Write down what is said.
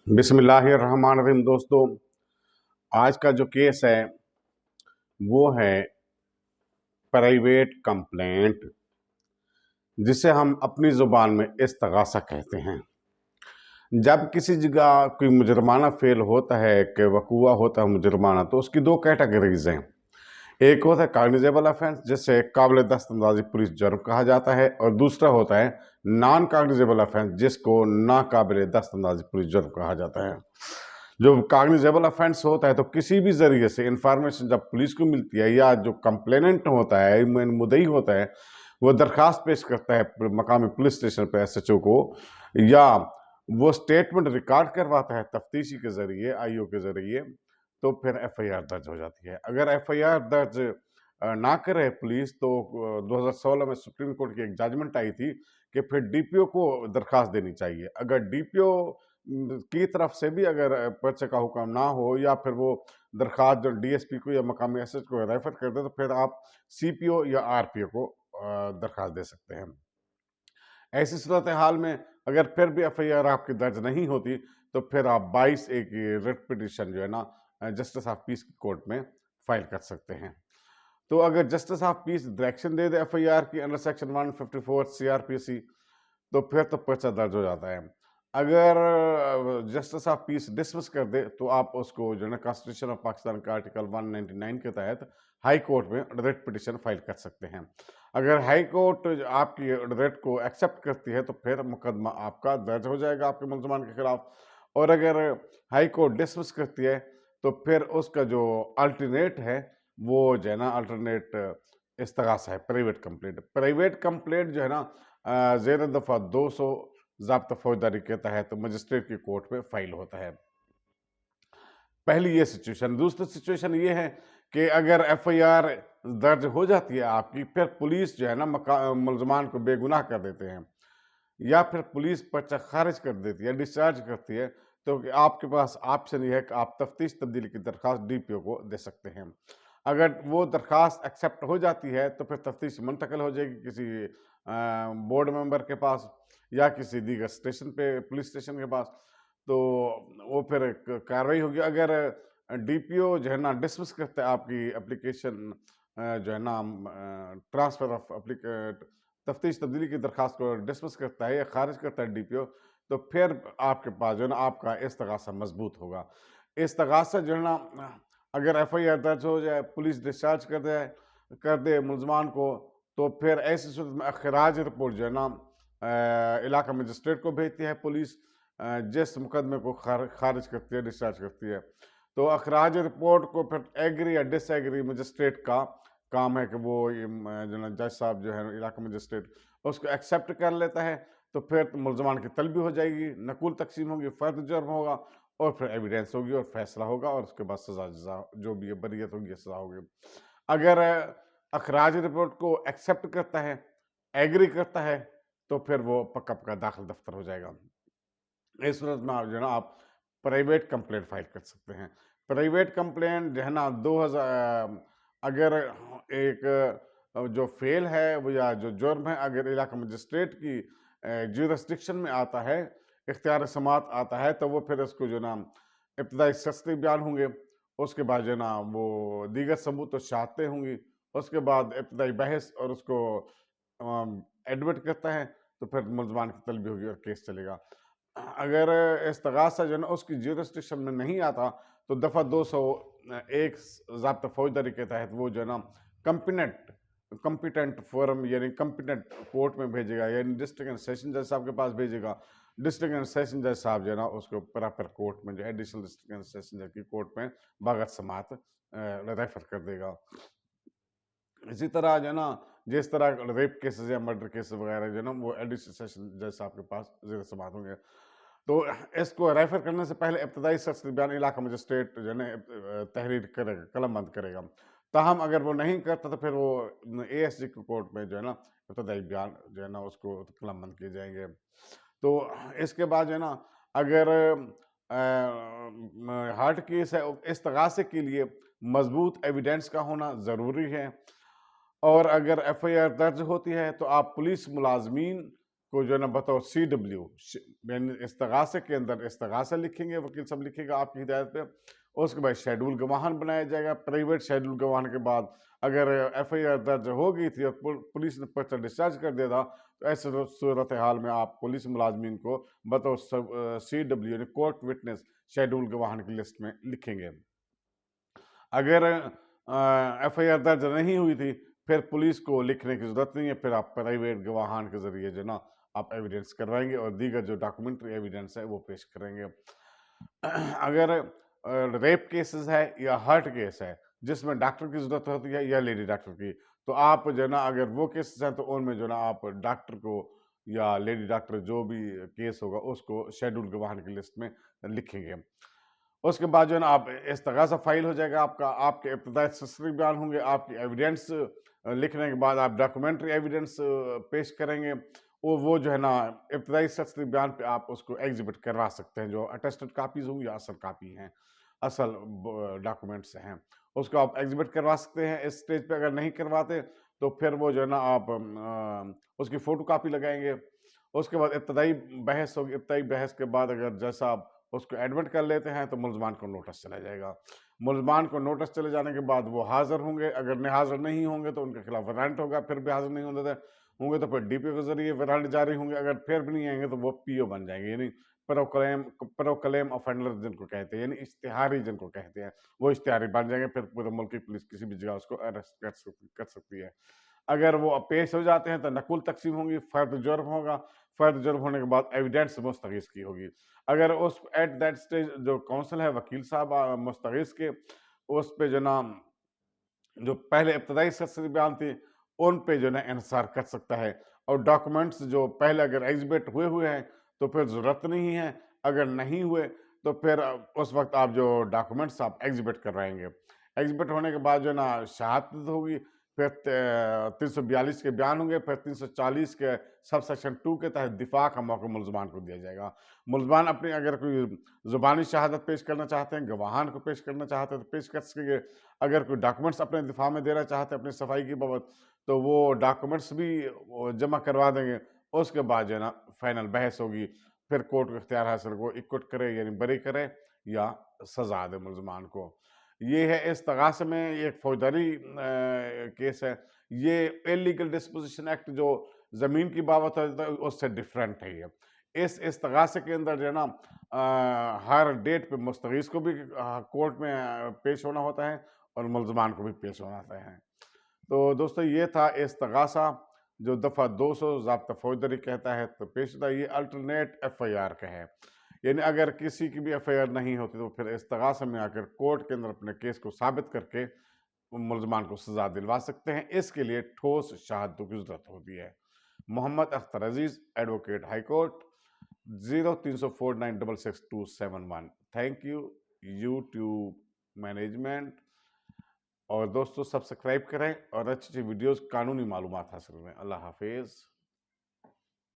बिस्मिल्लाहिर्रहमानिर्रहीम। दोस्तों, आज का जो केस है वो है प्राइवेट कंप्लेंट, जिसे हम अपनी ज़ुबान में इस्तगासा कहते हैं। जब किसी जगह कोई मुजरमाना फेल होता है कि वकूआ होता है मुजरमाना, तो उसकी दो कैटेगरीज हैं। एक होता है कॉग्निजेबल ऑफेंस, जिसे काबिल दस्तंदाजी पुलिस जुर्म कहा जाता है, और दूसरा होता है नॉन कॉग्निजेबल ऑफेंस, जिसको नाकाबिल दस्तंदाजी पुलिस जुर्म कहा जाता है। जो कॉग्निजेबल ऑफेंस होता है, तो किसी भी जरिए से इंफॉर्मेशन जब पुलिस को मिलती है, या जो कंप्लेनेंट होता है, मुद्दई होता है, वो दरखास्त पेश करता है मकामी पुलिस स्टेशन पर एसएचओ को, या वो स्टेटमेंट रिकॉर्ड करवाता है तफ्तीशी के जरिए, आईओ के जरिए, तो फिर एफआईआर दर्ज हो जाती है। अगर एफआईआर दर्ज ना करे पुलिस, तो 2016 में सुप्रीम कोर्ट की एक जजमेंट आई थी कि फिर डीपीओ को दरखास्त देनी चाहिए। अगर डीपीओ की तरफ से भी अगर पर्चे का हुक्म ना हो, या फिर वो दरखास्त जो डीएसपी को या मकामी एसएच को रेफर कर दे, तो फिर आप सीपीओ या आरपीओ को दरखास्त दे सकते हैं। ऐसी सूरत हाल में अगर फिर भी एफआईआर आपकी दर्ज नहीं होती, तो फिर आप 22 की रिट पिटीशन जो है ना जस्टिस ऑफ पीस की कोर्ट में फाइल कर सकते हैं। तो अगर justice of peace direction they they FIR की अंडर सेक्शन 154 सीआरपीसी, तो फिर तो पर्चा दर्ज हो जाता है। अगर जस्टिस ऑफ पीस डिसमिस कर दे, तो आप उसको जो है ना कॉन्स्टिट्यूशन ऑफ पाकिस्तान का आर्टिकल 199 के तहत हाई कोर्ट में रिट पिटीशन फाइल कर सकते हैं। अगर हाई कोर्ट आपकी रिट को एक्सेप्ट करती है, तो फिर मुकदमा आपका दर्ज हो जाएगा आपके मुलजमान के खिलाफ। और अगर हाई कोर्ट डिसमिस करती है, तो फिर उसका जो अल्टरनेट है, वो जो है ना अल्टरनेट इस्तगासा है, प्राइवेट कंप्लेंट जो है ना ज़ेर दफ़ा 200 ज़ाब्ता फौजदारी के तहत मजिस्ट्रेट की कोर्ट में फाइल होता है। पहली ये सिचुएशन। दूसरी सिचुएशन ये है कि अगर एफआईआर दर्ज हो जाती है आपकी, फिर पुलिस जो है ना मुलजमान को बेगुनाह कर देते हैं, या फिर पुलिस पर्चा खारिज कर देती है, डिस्चार्ज करती है, तो आपके पास ऑप्शन ये है कि आप तफ्तीश तब्दीली की दरखास्त डीपीओ को दे सकते हैं। अगर वो दरखास्त एक्सेप्ट हो जाती है, तो फिर तफ्तीश मुंतकिल हो जाएगी किसी बोर्ड मेंबर के पास, या किसी दीगर स्टेशन पे, पुलिस स्टेशन के पास, तो वो फिर कार्रवाई होगी। अगर डीपीओ जो है ना डिसमिस करता है आपकी एप्लीकेशन, जो है ना ट्रांसफर ऑफ तफ्तीश तब्दीली की दरखास्त को डिसमिस करता है या खारिज करता है डीपीओ, तो फिर आपके पास जो है ना आपका इस्तगासा मजबूत होगा। इस्तगासा जो है ना, अगर एफआईआर दर्ज हो जाए, पुलिस डिस्चार्ज कर दे मुलजमान को, तो फिर ऐसी सूरत में अखराज रिपोर्ट जो है ना इलाका मजिस्ट्रेट को भेजती है पुलिस, जिस मुकदमे को खारिज करती है, डिस्चार्ज करती है। तो अखराज रिपोर्ट को फिर एग्री या डिसएग्री मजिस्ट्रेट का काम है कि वो जो ना जज साहब जो है इलाका मजिस्ट्रेट, उसको एक्सेप्ट कर लेता है। तो फिर मुलजमान की तलबी हो जाएगी, नकुल तकसीम होगी, फर्द जुर्म होगा, और फिर एविडेंस होगी और फैसला होगा, और उसके बाद सजा जजा जो भी है, बरियत होगी, सजा होगी। अगर अखराज रिपोर्ट को एक्सेप्ट करता है, एग्री करता है, तो फिर वो पक्का पक्का दाखिल दफ्तर हो जाएगा। इस सूरत में आप जो है ना आप प्राइवेट कंप्लेंट फाइल कर सकते हैं। प्राइवेट कंप्लेंट जो है ना 2000 अगर एक जो फेल है वो, या जो जुर्म है, अगर इलाका मजिस्ट्रेट की ज्यूरिसडिक्शन में आता है, इख्तियार समात आता है, तो वो फिर उसको जो ना इब्तदाई सस्ती बयान होंगे, उसके बाद जो ना वो दीगर सबूत तो शहादतें होंगी, उसके बाद इब्तदाई बहस, और उसको एडमिट करता है, तो फिर मुलजमान की तलबी होगी और केस चलेगा। अगर इस्तगासा जो है ना उसकी ज्यूरिसडिक्शन में नहीं आता, तो दफ़ा 201 ज़ाब्ता फौजदारी के तहत वो जो है ना कंपिटेंट फोरम यानी कंपिटेंट कोर्ट में भेजेगा, यानी डिस्ट्रिक्ट एंड सेशन जज साहब के पास भेजेगा। डिस्ट्रिक्ट एंड सेशन जज साहब जो है ना उसको प्रॉपर कोर्ट में, जो एडिशनल डिस्ट्रिक्ट एंड सेशन जज की कोर्ट में बागत समात रेफर कर देगा। इसी तरह जो है ना, जिस तरह रेप केसेस या मर्डर केसेस वगैरह जो है ना, वो एडिशनल सेशन जज साहब के पास ज़ेर समात होंगे। तो इसको रेफर करने से पहले इब्तदाई सख्त बयान इलाका मजिस्ट्रेट जो है ना तहरीर करेगा, कलम बंद करेगा। ताहम अगर वो नहीं करता, तो फिर वो एएसजी की कोर्ट में जो है ना इब्तदाई बयान जो है ना उसको कलम बंद किए जाएंगे। तो इसके बाद जो है ना, अगर हार्ट केस है, इस्तगासे के लिए मजबूत एविडेंस का होना ज़रूरी है। और अगर एफआईआर दर्ज होती है, तो आप पुलिस मुलाजमीन को जो है ना बताओ CW यानी इस्तगासे के अंदर इस्तगासा लिखेंगे, वकील साहब लिखेगा आपकी हिदायत पे। उसके बाद शेड्यूल गवाहन बनाया जाएगा। प्राइवेट शेड्यूल गवाहन के बाद अगर FIR दर्ज हो गई थी और पुलिस ने पर्चा डिस्चार्ज कर दिया था, तो ऐसे सूरत हाल में आप पुलिस मुलाजमीन को बताओ CW यानी कोर्ट विटनेस शेड्यूल गवाहन की लिस्ट में लिखेंगे। अगर FIR दर्ज नहीं हुई थी, फिर पुलिस को लिखने की जरूरत नहीं है, फिर आप प्राइवेट गवाहान के जरिए जो ना आप एविडेंस करवाएंगे और दीगर जो डॉक्यूमेंट्री एविडेंस है वो पेश करेंगे। अगर रेप केसेस है या हर्ट केस है जिसमें डॉक्टर की जरूरत होती है या लेडी डॉक्टर की, तो आप जो ना अगर वो केसेस हैं तो उनमें जो ना आप डॉक्टर को या लेडी डॉक्टर जो भी केस होगा उसको शेड्यूल गवाहन की लिस्ट में लिखेंगे। उसके बाद जो है ना आप इस्तगासा फाइल हो जाएगा आपका, आपके इब्तिदाई सस्ती बयान होंगे, आपकी एविडेंस लिखने के बाद आप डॉक्यूमेंट्री एविडेंस पेश करेंगे। वो जो है ना इब्तिदाई सस्ती बयान पे आप उसको एग्जिबिट करवा सकते हैं, जो अटेस्टेड कापीज होंगी या असल कापी हैं, असल डॉक्यूमेंट्स हैं, उसको आप एग्जिबिट करवा सकते हैं। इस स्टेज पे अगर नहीं करवाते तो फिर वो जो है ना आप उसकी फ़ोटो कापी लगाएंगे। उसके बाद इब्तिदाई बहस होगी। इब्तिदाई बहस के बाद अगर जैसा आप उसको एडमिट कर लेते हैं तो मुलजमान को नोटिस चला जाएगा। मुलजमान को नोटिस चले जाने के बाद वो हाज़िर होंगे। अगर नहीं हाज़िर नहीं होंगे तो उनके खिलाफ वारंट होगा। फिर भी हाज़िर नहीं होंगे तो फिर DPO के ज़रिए वारंट जारी होंगे। अगर फिर भी नहीं आएंगे तो वो PO बन जाएंगे, यानी प्रो क्लेम ऑफेंडर जिनको कहते हैं, यानी इश्तिहारी जिनको कहते हैं, वो इश्तिहारी बन जाएंगे। फिर पूरे मुल्क की पुलिस किसी भी जगह उसको अरेस्ट कर सकती है। अगर वो पेश हो जाते हैं तो नकुल तकसीम होंगी, फर्द जुर्म होगा। फर्द जुर्म होने के बाद एविडेंस मुस्तगीस की होगी। अगर उस एट दैट स्टेज जो काउंसिल है वकील साहब मुस्तगीस के, उस पे जो ना जो पहले इब्तदाई सस्ती बयान थी उन पे जो ना इंसार कर सकता है। और डॉक्यूमेंट्स जो पहले अगर एग्जिबिट हुए हैं तो फिर ज़रूरत नहीं है। अगर नहीं हुए तो फिर उस वक्त आप जो डॉक्यूमेंट्स आप एग्जिबिट करवाएंगे। एग्जिबिट होने के बाद जो ना शहादत होगी, फिर 342 के बयान होंगे, फिर 340 के सब सेक्शन 2 के तहत दिफा का मौका मुलजमान को दिया जाएगा। मुलजमान अपनी अगर कोई ज़ुबानी शहादत पेश करना चाहते हैं, गवाहान को पेश करना चाहते हैं तो पेश कर सकेंगे। अगर कोई डॉक्यूमेंट्स अपने दिफा में देना चाहते हैं अपनी सफाई की बाबत, तो वो डॉक्यूमेंट्स भी जमा करवा देंगे। उसके बाद जो है ना फाइनल बहस होगी, फिर कोर्ट को इख्तियार हासिल को इक्वट करे यानी बरी करे या सजा दे मुलजमान को। ये है इस तगासे में एक फौजदारी केस है। ये इलीगल डिस्पोजिशन एक्ट जो ज़मीन की बाबत है उससे डिफरेंट है। ये इस इस्तगासे के अंदर जो है ना हर डेट पे मुस्तगीस को भी कोर्ट में पेश होना होता है और मुलजमान को भी पेश होना होता है। तो दोस्तों ये था इस्तगासा जो दफ़ा 200 ज़ाब्ता फौजदारी कहता है तो पेश होता है। ये अल्टरनेट FIR का है, यानी अगर किसी की भी FIR नहीं होती तो फिर इस्तगासा में आकर कोर्ट के अंदर अपने केस को साबित करके मुलजमान को सजा दिलवा सकते हैं। इसके लिए ठोस शहादतों की जरूरत होती है। Mohammad Akhtar Aziz, advocate high court, 0304966271। Thank you YouTube management. और दोस्तों सब्सक्राइब करें और अच्छी अच्छी वीडियोस कानूनी मालूमात हासिल करें। अल्लाह हाफिज़।